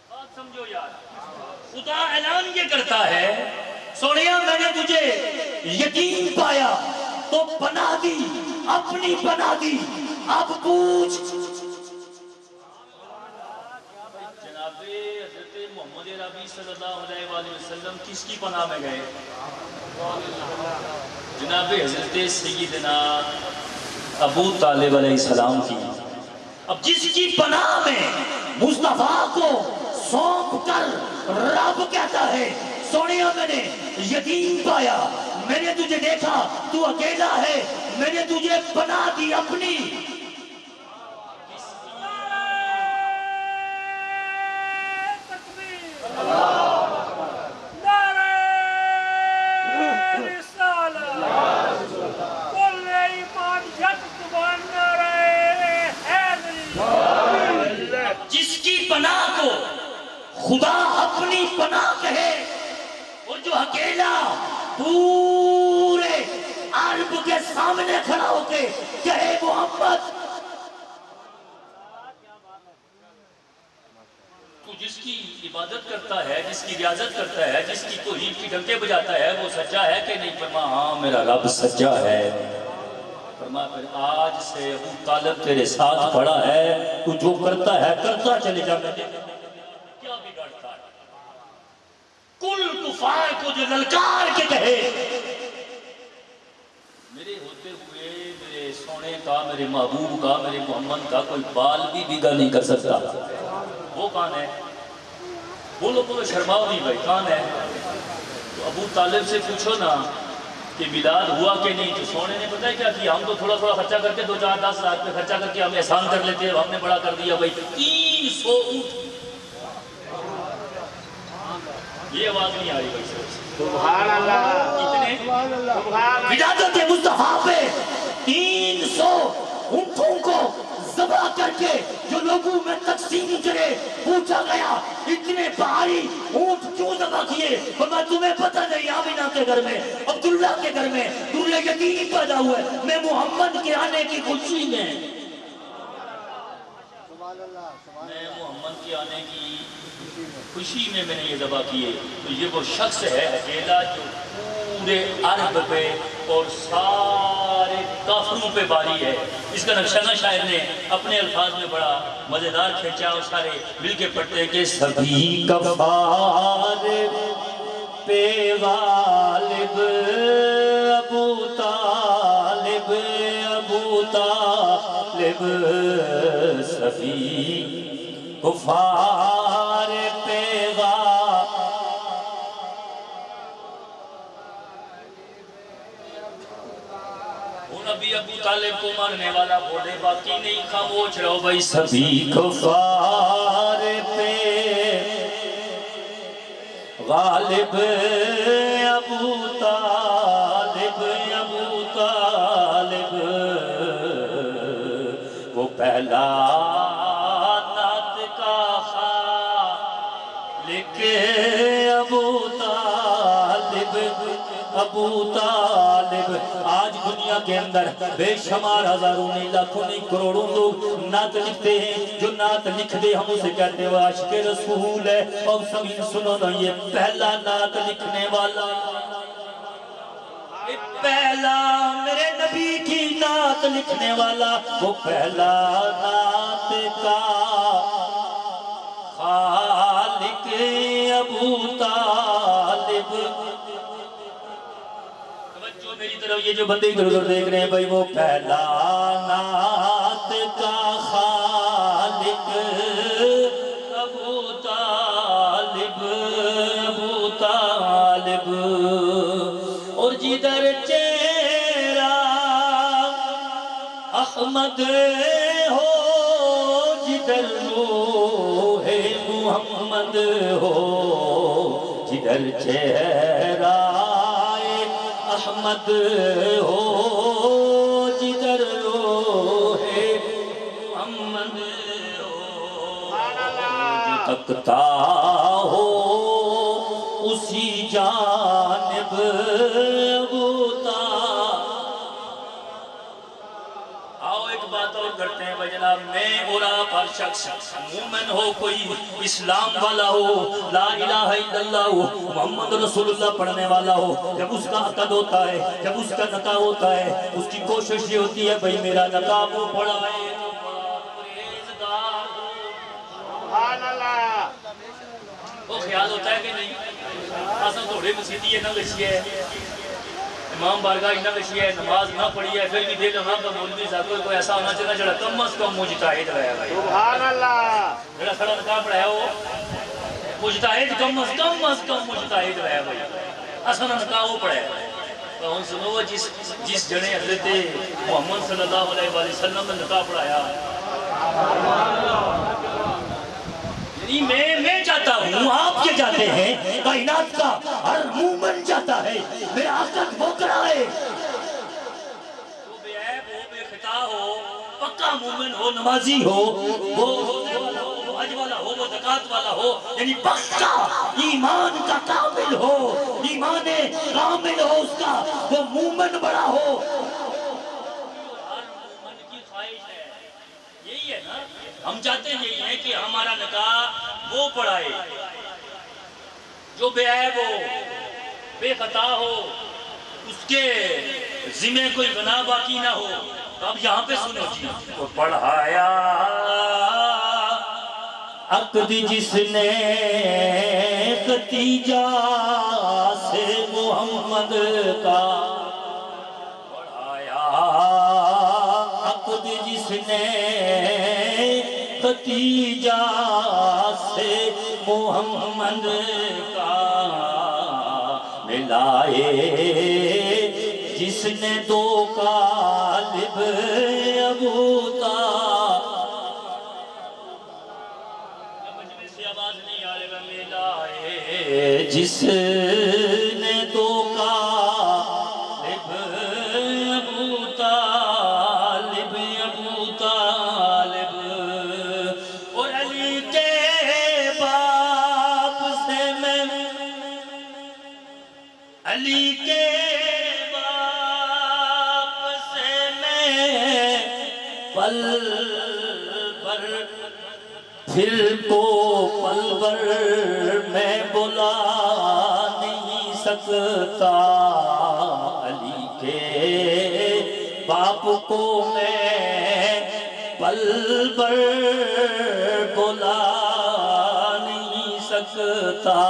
بات سمجھو یار، خدا اعلان یہ کرتا ہے، سونیا میں نے تجھے یتیم پایا تو پناہ دی، اپنی پناہ دی، اب پوچھ جناب حضرت محمد عربی صلی اللہ علیہ وآلہ وسلم کس کی پناہ میں گئے؟ جناب حضرت سیدنا ابو طالب علیہ السلام کی. اب جس کی پناہ میں مصطفیٰ کو سونپ کر رب کہتا ہے سونیا میں نے یتیم پایا، میں نے تجھے دیکھا تو اکیلا ہے، میں نے تجھے پناہ دی اپنی. جس کی پناہ کو خدا اپنی پناہ کہے اور جو اکیلا پورے عرب کے سامنے کھڑا ہو کے کہے محمد، تو جس کی عبادت کرتا ہے، جس کی ریاضت کرتا ہے، جس کی توحید کی ڈنکے بجاتا ہے، وہ سچا ہے کہ نہیں؟ فرما ہاں میرا رب سچا ہے. فرما پھر آج سے ابو طالب تیرے ساتھ کھڑا ہے، تو جو کرتا ہے کرتا چلے جا. کیا بگڑتا ہے؟ کل کفار کو جو للکار کے کہے میرے ہوتے ہوئے میرے سونے کا، میرے محبوب کا، میرے محمد کا کوئی بال بھی بگا نہیں کر سکتا، وہ کون ہے؟ بولو بولو، شرماؤ نہیں بھائی، کون ہے؟ تو ابو طالب سے پوچھو نا کہ میلاد ہوا کہ نہیں. تو سونے نے پتہ ہے کیا کیا؟ ہم تو تھوڑا تھوڑا خرچہ کر کے 2-4-10 لاکھ پہ خرچہ کر کے ہم احسان کر لیتے ہیں، ہم نے بڑا کر دیا بھائی. 300 اونٹ. یہ آواز نہیں آ رہی بھائی. سبحان اللہ. کتنے؟ ولادت مصطفیٰ پہ 300 اونٹوں کو ذبح کر کے جو لوگوں میں تقسیم کرے. پوچھا گیا اتنے بھاری اونٹ کیوں ذبح کیے؟ فرمایا تمہیں پتہ نہیں، آمینہ کے گھر میں، عبداللہ کے گھر میں دور یتیم پیدا ہوا ہے، میں محمد کے آنے کی خوشی میں، میں محمد کے آنے کی خوشی میں نے یہ ذبح کیے. تو یہ وہ شخص ہے اکیلا جو پورے عرب پہ اور سارے کافروں پہ باری ہے. اس کا نقشہ شاعر نے اپنے الفاظ میں بڑا مزیدار کھینچا اور سارے مل کے پڑھتے ہیں کہ سبھی کفار پہ غالب ابو طالب، ابو طالب سبھی کفار پہ نبی ابو طالب کو مارنے والا بولے باقی نہیں، خاموش رہو بھائی. سبھی کفار پہ غالب ابو طالب، ابو طالب وہ پہلا نعت کا خالق ابو طالب، ابو طالب. آج دنیا کے اندر بے شمار ہزاروں نہیں، لاکھوں نہیں، کروڑوں لوگ نعت لکھتے ہیں. جو نعت لکھ دے ہم اسے کہتے ہیں وہ عاشق رسول ہے. اور سبھی سنو نا، یہ پہلا نعت لکھنے والا، یہ پہلا میرے نبی کی نعت لکھنے والا، وہ پہلا نعت کا خالق ابو طالب. میری طرف یہ جو بندے ادھر ادھر دیکھ رہے ہیں بھائی، وہ پہلا نعت کا خالق ابو طالب، ابو طالب. اور جدھر چہرہ احمد ہو، جدھر روح محمد ہو، جدھر چہرہ احمد ہو، جدھر روح محمد ہو، جو تکتا ہو اسی جانب ابو طالب. آؤ ایک بات اور کرتے ہیں بھائی، جناب میں اور آپ ہر شخص مومن ہو، کوئی اسلام والا ہو، لا الہ الا اللہ ہو، محمد رسول اللہ پڑھنے والا ہو، جب اس کا عقد ہوتا ہے، جب اس کا نکاح ہوتا ہے، اس کی کوشش یہ ہوتی ہے بھئی میرا نکاح وہ پڑھائے جو بڑا پرہیزگار ہو۔ سبحان اللہ۔ وہ خیال ہوتا ہے کہ نہیں؟ اصل تھوڑے مسیدی ہے نہ ویسی ہے، امام بارگاہ نہ ویسی ہے، نماز نہ پڑھی ہے، پھر بھی دل امام کا مولوی صاحب کوئی ایسا ہونا چاہیے جڑا کم از کم مجتہد رہے بھائی۔ سبحان اللہ۔ جڑا سڑا نکاح پڑھایا ہو مجتہد کم از کم مجتہد رہے بھائی، اصل نکاح وہ پڑھایا۔ تو ان سنو جس جنے حضرت محمد صلی اللہ علیہ وآلہ وسلم نے نکاح پڑھایا، یعنی میں چاہتا ہوں، آپ یہ چاہتے ہیں، کائنات کا ہر مومن چاہتا ہے میرا عقد وہ کرائے، وہ بے عیب ہو، بے خطا ہو، پکا مومن ہو، نمازی ہو، وہ روزے والا ہو، وہ حج والا ہو، وہ زکوٰۃ والا ہو، یعنی پکا ایمان کا کامل ہو، ایمان کامل ہو اس کا، وہ مومن بڑا ہو۔ ہر مومن کی خواہش ہے، یہی ہے نا، ہم چاہتے ہیں یہی ہے کہ ہمارا نکاح وہ پڑھائے جو بے عیب ہو، بے خطا ہو، اس کے ذمہ کوئی گناہ باقی نہ ہو۔ تو اب یہاں پہ سنو جی، وہ پڑھایا عقد جس نے ختیجہ سے محمد کا، پڑھایا عقد جس نے ختیجہ سے محمد کا، ملائے جس نے دو قالب ابو طالب، مجلس سے آواز نہیں آ رہے، ملائے جس نے دو قالب ابو طالب، ابو طالب، اور علی کے باپ سے میں، علی کے باپ سے میں پل بر، پھر کو پل بر میں بلا نہیں سکتا، علی کے باپ کو میں پل بر بلا نہیں سکتا،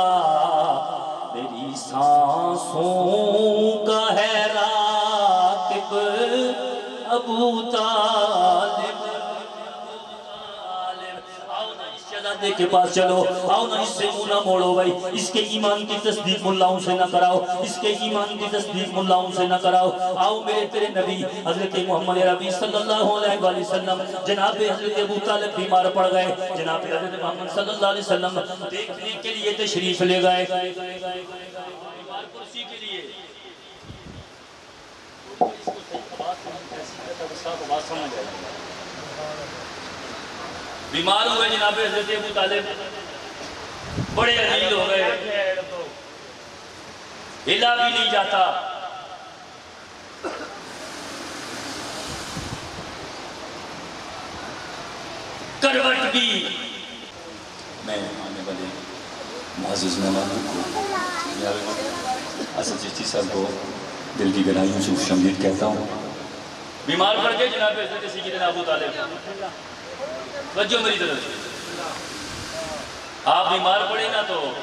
میری سانسوں کا ہے راکب ابو طالب، آؤ نا اس شہزادے کے پاس چلو، آؤ نا اس سے منہ نہ موڑو بھائی، اس کے ایمان کی تصدیق ملاؤں سے نہ کراؤ، اس کے ایمان کی تصدیق ملاؤں سے نہ کراؤ، آؤ میرے تیرے نبی حضرت محمد عربی صلی اللہ علیہ وآلہ وسلم، جناب حضرت ابو طالب بیمار پڑ گئے، جناب حضرت محمد صلی اللہ علیہ وسلم دیکھنے کے لیے تشریف لے گئے، بیمار کرسی کے لیے، بیمار ہوئے جناب حضرت ابو طالب، بڑے عزیز ہو گئے، ہلا بھی نہیں جاتا، کروٹ بھی۔ میں آنے والے معزز مہمانوں کو، اسد چشتی صاحب کو دل کی گہرائیوں سے خوش آمدید کہتا ہوں۔ بیمار پڑ گئے جناب حضرت سیدنا ابو طالب، وجہ میری طرف سے، آپ بیمار پڑے نا تو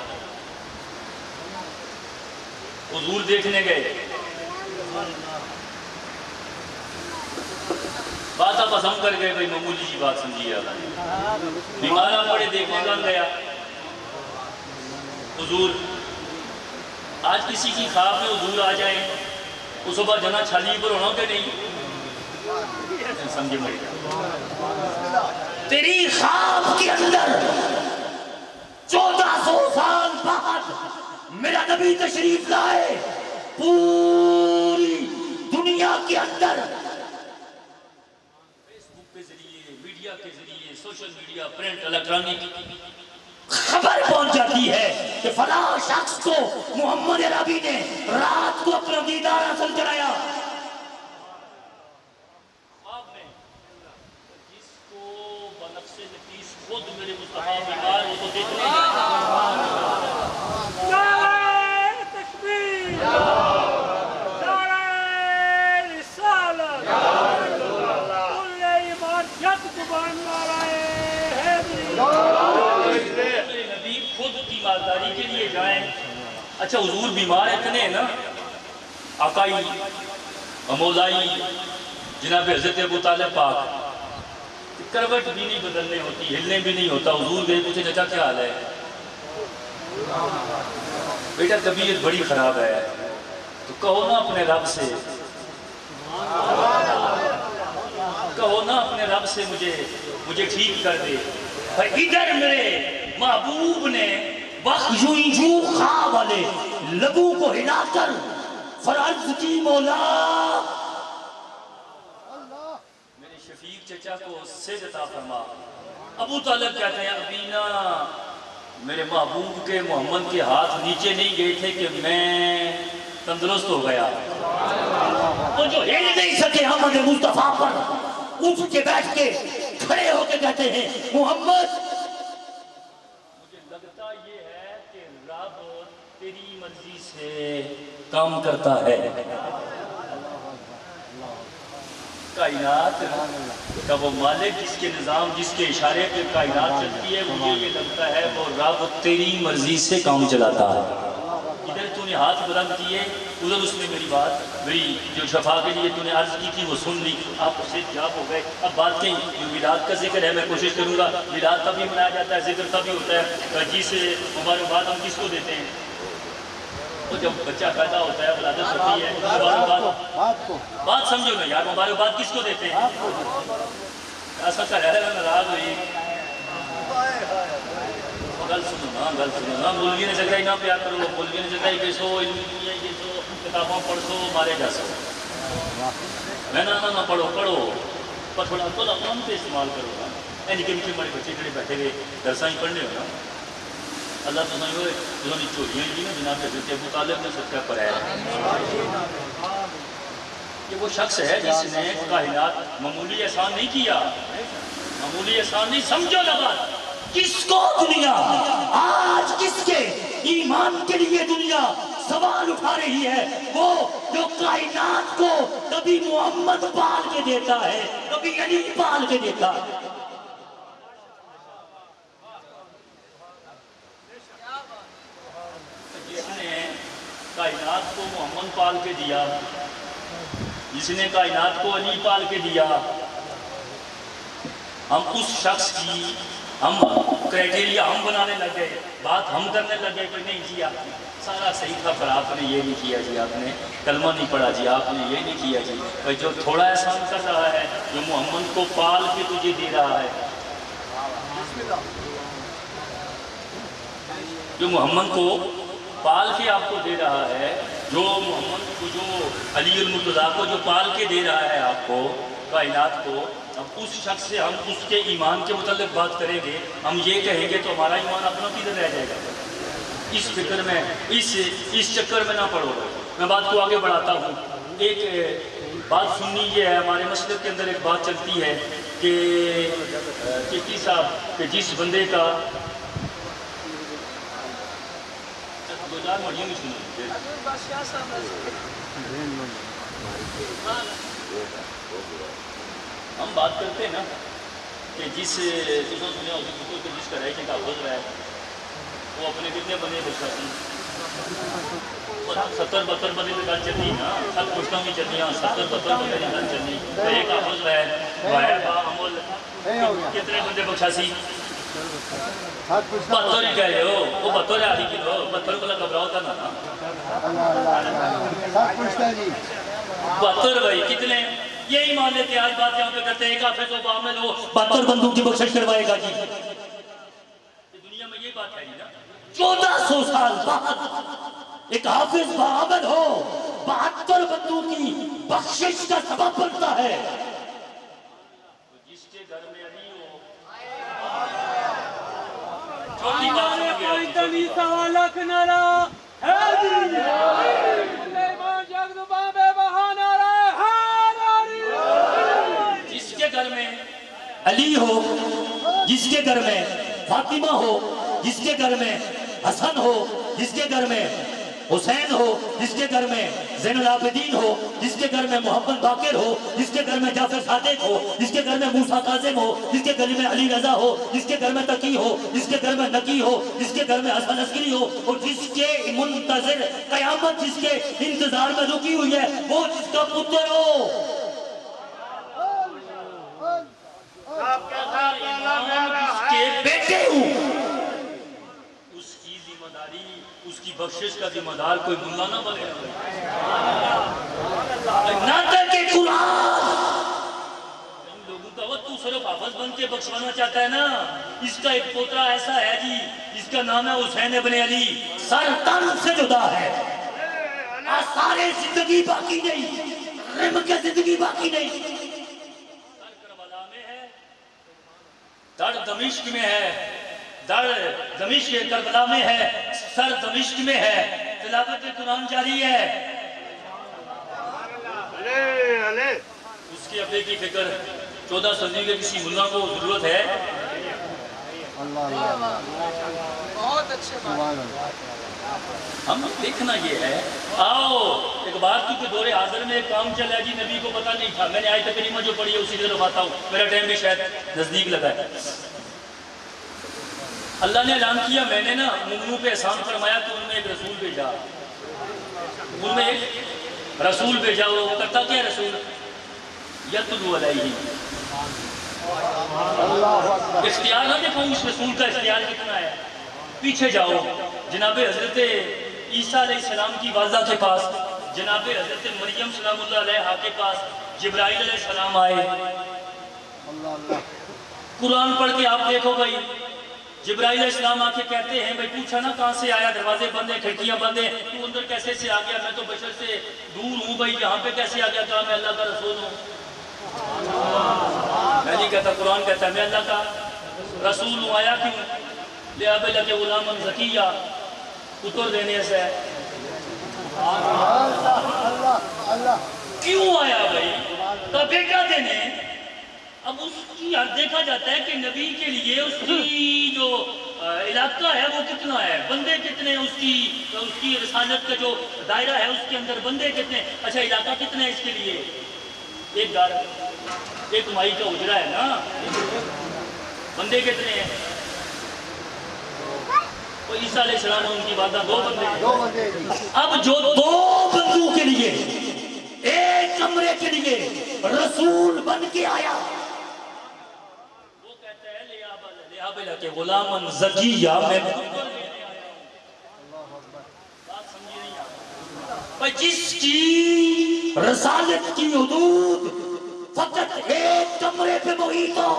حضور دیکھنے گئے، بات آپ پسند کر گئے، بھئی معمولی جی بات سمجھیے آپ، بیمار آپ پڑے دیکھنے کون گیا، حضور، آج کسی کی خواب میں حضور آ جائیں، اس صبح جنا چھالی پر ہونا کہ نہیں، سمجھے مر گیا، تیری خواب کے اندر 1400 سال بعد میرا نبی تشریف لائے، پوری دنیا کے اندر فیس بک کے ذریعے، میڈیا کے ذریعے، سوشل میڈیا، پرنٹ، الیکٹرانک خبر پہنچ جاتی ہے کہ فلاں شخص کو محمد عربی نے رات کو اپنا دیدار حاصل کرایا، جس کو خود میرے مصطفیٰ بیمار ہو تو دیکھنے جائیں۔ میرے نبی خود تیمارداری کے لیے جائیں۔ اچھا حضور بیمار اتنے ہیں نا، آقائی مولائی جناب حضرت ابو طالب پاک کروٹ بھی نہیں بدلنے ہوتی، ہلنے بھی نہیں ہوتا، حضور گئے پوچھے چچا کیا حال ہے؟ بیٹا طبیعت بڑی خراب ہے، تو کہو نا اپنے رب سے، کہو نا اپنے رب سے مجھے ٹھیک کر دے۔ اور ادھر میرے محبوب نے یوں خواہ والے لبوں کو ہلا کر فرض کی مولا میرے شفیق چچا کو سجدہ عطا فرما۔ ابو طالب کہتے ہیں ابینا میرے محبوب کے محمد کے ہاتھ نیچے نہیں گئے تھے کہ میں تندرست ہو گیا۔ وہ جو ہل نہیں سکے احمد مصطفیٰ پر اٹھ کے بیٹھ کے کھڑے ہو کے کہتے ہیں محمد مجھے لگتا یہ ہے کہ رب تیری مرضی سے کام کرتا ہے۔ کائنات کا وہ مالک جس کے نظام جس کے اشارے پہ کائنات چلتی ہے، مجھے یہ لگتا ہے وہ رب تیری مرضی سے کام چلاتا ہے۔ ادھر تو نے ہاتھ بلند کیے، ادھر اس نے میری بات میری جو شفا کے لیے تو نے عرض کی تھی وہ سن لی، آپ اسے جاب ہو گئے۔ اب بات کہیں جو میلاد کا ذکر ہے میں کوشش کروں گا، میلاد تبھی منایا جاتا ہے، ذکر تبھی ہوتا ہے جس مبارکباد ہم کس کو دیتے ہیں؟ وہ جب بچہ پیدا ہوتا ہے ولادت ہوتی ہے، مبارکباد بات سمجھو نا یار، مبارکباد کس کو دیتے ہیں؟ ایسا کہہ رہا ہے ناراض ہوئی، گل سنو نا، مولوی نے جگہ ہی نہ پیار کرو، مولوی نے جگہ ہی بیسو، علمیہ یہ سو، کتابوں پڑھ سو، مارے جا سو۔ میں نہ پڑھو پر تھوڑا اپنا پہ استعمال کرو گا۔ اے نکے نکے بڑے بچے جڑے بیٹھے ہوئے درساں ہی پڑھنے ہو نا، اللہ تو سمجھو جنہوں نے چوریاں کی نا جناب حضرت ابو طالب نے صدقہ کرایا۔ یہ وہ شخص ہے جس نے کائنات معمولی احسان نہیں کیا، معمولی احسان نہیں، سمجھو نا بات۔ کس کو دنیا آج کس کے ایمان کے لیے دنیا سوال اٹھا رہی ہے؟ وہ جو کائنات کو کبھی محمد پال کے دیتا ہے، کبھی علی پال کے دیتا ہے۔ جس نے کائنات کو محمد پال کے دیا، جس نے کائنات کو علی پال کے دیا، ہم اس شخص کی ہم کرائٹیریا ہم بنانے لگ گئے، بات ہم کرنے لگ گئے کہ نہیں جی آپ نے سارا صحیح تھا پر آپ نے یہ نہیں کیا جی، آپ نے کلمہ نہیں پڑھا جی، آپ نے یہ نہیں کیا جی۔ بھائی جو تھوڑا احسان کر رہا ہے، جو محمد کو پال کے تجھے دے رہا ہے، جو محمد کو پال کے آپ کو دے رہا ہے، جو محمد کو جو علی المرتضیٰ کو جو پال کے دے رہا ہے آپ کو کائنات کو، اب اس شخص سے ہم اس کے ایمان کے متعلق بات کریں گے، ہم یہ کہیں گے تو ہمارا ایمان اپنا کدھر رہ جائے گا؟ اس فکر میں اس چکر میں نہ پڑو۔ میں بات کو آگے بڑھاتا ہوں۔ ایک بات سننی یہ ہے، ہمارے مسلک کے اندر ایک بات چلتی ہے کہ چشتی صاحب کہ جس بندے کا ہم بات کرتے ہیں نا کہ جس کا رہ کے قابض رہا ہے وہ اپنے کتنے بنے بچاتی 70-72 بنے تو گل چلنی نا، 7 پشتوں بھی چلنی، 70-72 بنے کی گل چلنی، ایک قابض رہا ہے کتنے بندے بخشاسی 72 ہی کہہ رہے ہو، وہ 72 آدھی کلو 72 کو گھبراؤ تھا نا 72 بھائی کتنے یہی مان لیتے آج بات یہاں پہ کرتے ہیں ایک حافظ و بعمل ہو 72 بندوں کی بخشش کروائے گا جی۔ دنیا میں یہ بات ہے نا 1400 سال بعد ایک حافظ بعمل ہو 72 بندوں کی بخشش کا سبب بنتا ہے۔ جس کے گھر میں علی ہو چھوٹی بات سمجھ گیا جس کے گھر میں علی ہو، جس کے گھر میں فاطمہ ہو، جس کے گھر میں حسن ہو، جس کے گھر میں حسین ہو، جس کے گھر میں زین العابدین ہو، جس کے گھر میں محمد باقر ہو، جس کے گھر میں جعفر صادق ہو، جس کے گھر میں موسیٰ کاظم ہو، جس کے گھر میں علی رضا ہو، جس کے گھر میں تقی ہو، جس کے گھر میں نقی ہو، جس کے گھر میں حسن عسکری ہو، اور جس کے منتظر قیامت جس کے انتظار میں رکی ہوئی ہے، وہ جس کا پتر ہو، جس کے بیٹے ہوں، اس کی ذمہ داری، اس کی بخشش کا ذمہ دار کوئی ملا نہ بنے، نہ کہ قرآن۔ ان لوگوں کا وہ تو صرف حافظ بن کے بخشوانا چاہتا ہے نا، اس کا ایک پوترا ایسا ہے جی جس کا نام ہے حسین ابن علی، سر تن سے جدا ہے، آثار زندگی باقی نہیں، رم کے زندگی باقی نہیں، سر کربلا میں ہے، دڑ دمشق میں ہے، دڑ دمشق کربلا میں ہے، سر دمشق میں ہے، تلاوت قرآن جاری ہے۔ اس کے ابے کی فکر 14 صدی کے کسی ملا کو ضرورت ہے؟ ہم دیکھنا یہ ہے، آؤ ایک بات کی کہ دور حاضر میں ایک کام چلا ہے جی، نبی کو پتہ نہیں تھا، میں نے آیت کریمہ جو پڑھی ہے اسی طرف آتا ہوں، میرا ٹائم بھی شاید نزدیک لگا ہے۔ اللہ نے اعلان کیا، میں نے نا مومنوں پہ احسان فرمایا کہ ان میں ایک رسول بھیجا، ان میں ایک رسول بھیجا، وہ کرتا کیا رسول؟ یتلو علیہ، اختیار نہ دیکھو اس رسول کا اختیار کتنا ہے، پیچھے جاؤ جناب حضرت عیسیٰ علیہ السلام کی والدہ کے پاس، جناب حضرت مریم سلام اللہ علیہا کے پاس جبرائیل علیہ السلام آئے، قرآن پڑھ کے آپ دیکھو بھائی، جبرائیل علیہ السلام آ کے کہتے ہیں بھائی پوچھا نا کہاں سے آیا، دروازے بند ہیں، کھڑکیاں بند ہیں، تو اندر کیسے سے آ گیا، میں تو بشر سے دور ہوں بھائی، یہاں پہ کیسے آ گیا، کہا میں اللہ کا رسول ہوں، میں نہیں کہتا، قرآن کہتا ہے میں اللہ کا رسول ہوں، آیا کیوں؟ لِأَبِ لَكَ غُلَامًا زَكِيًّا، پتر دینے سے کیوں آیا بھائی؟ تو بیٹا دینے، اب اس کی دیکھا جاتا ہے کہ نبی کے لیے اس کی جو علاقہ ہے وہ کتنا ہے، بندے کتنے ہیں، اس کی رسالت کا جو دائرہ ہے اس کے اندر بندے کتنے، اچھا علاقہ کتنے ہیں اس کے لیے؟ ایک گھر، ایک مائی کا اجرا ہے نا، بندے کتنے ہیں؟ وہ عیسیٰ علیہ السلام ان کی والدہ 2 بندے، اب جو 2 بندوں کے لیے ایک کمرے کے لیے رسول بن کے آیا، وہ کہتا ہے لِأَبِ لَكَ غُلَامًا زَكِيًّا، میں بات سمجھی نہیں آئی، جس کی رسالت کی حدود فقط ایک کمرے پہ محیط ہو،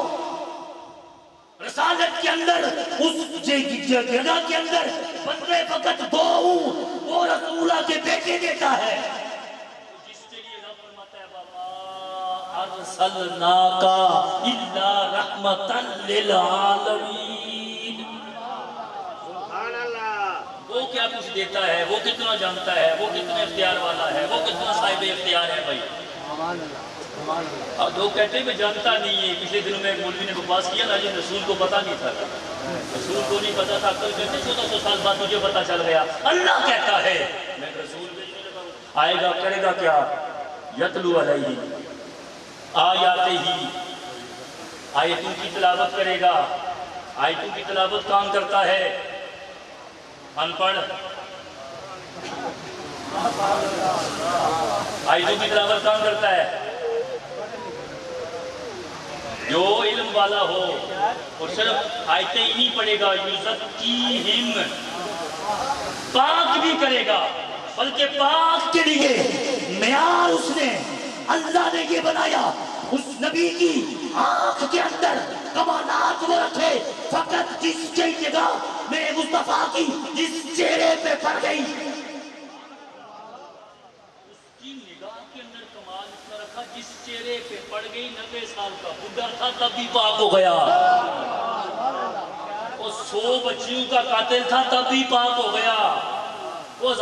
رسالت کے اندر اس جگہ کے اندر بندے فقط 2 ہوں، وہ رسولہ کے بیٹے دیتا ہے، جس کے لیے رب فرماتا ہے وَمَا أَرْسَلْنَاكَ إِلَّا رَحْمَةً لِلْعَالَمِينَ۔ وہ کیا کچھ دیتا ہے، وہ کتنا جانتا ہے، وہ کتنا اختیار والا ہے، وہ کتنا صاحب اختیار ہے بھائی۔ اور لوگ کہتے ہیں میں جانتا نہیں ہے، پچھلے دنوں میں ایک مولوی نے بکواس کیا نا جی رسول کو پتہ نہیں تھا، رسول کو نہیں پتا تھا، کل کہتے 1400 سال بعد تجھے پتہ چل گیا، اللہ کہتا ہے میں رسول بھیجنے لگا ہوں، آئے گا کرے گا کیا؟ یتلو علیہ، آیاتہ ہی، آیتوں کی تلاوت کرے گا، آیتوں کی تلاوت کام کرتا ہے، ان پڑھ آیتوں کی تلاوت کام کرتا ہے، جو علم والا ہو اور صرف آیتیں ہی نہیں پڑھے گا، یزکیہم، پاک بھی کرے گا، بلکہ پاک کے لیے معیار اس نے اللہ نے یہ بنایا، اس نبی کی آنکھ کے اندر کمالات وہ رکھے، فقط جس کی نگاہ میں مصطفیٰ کی جس چہرے پہ پڑ گئی، اس کی نگاہ کے اندر کمال اس نے رکھا، جس چہرے پہ پڑ گئی 90 سال کا بڈھا تھا تب بھی پاک ہو گیا، وہ 100 بچیوں کا قاتل تھا تب بھی پاک ہو گیا، وہ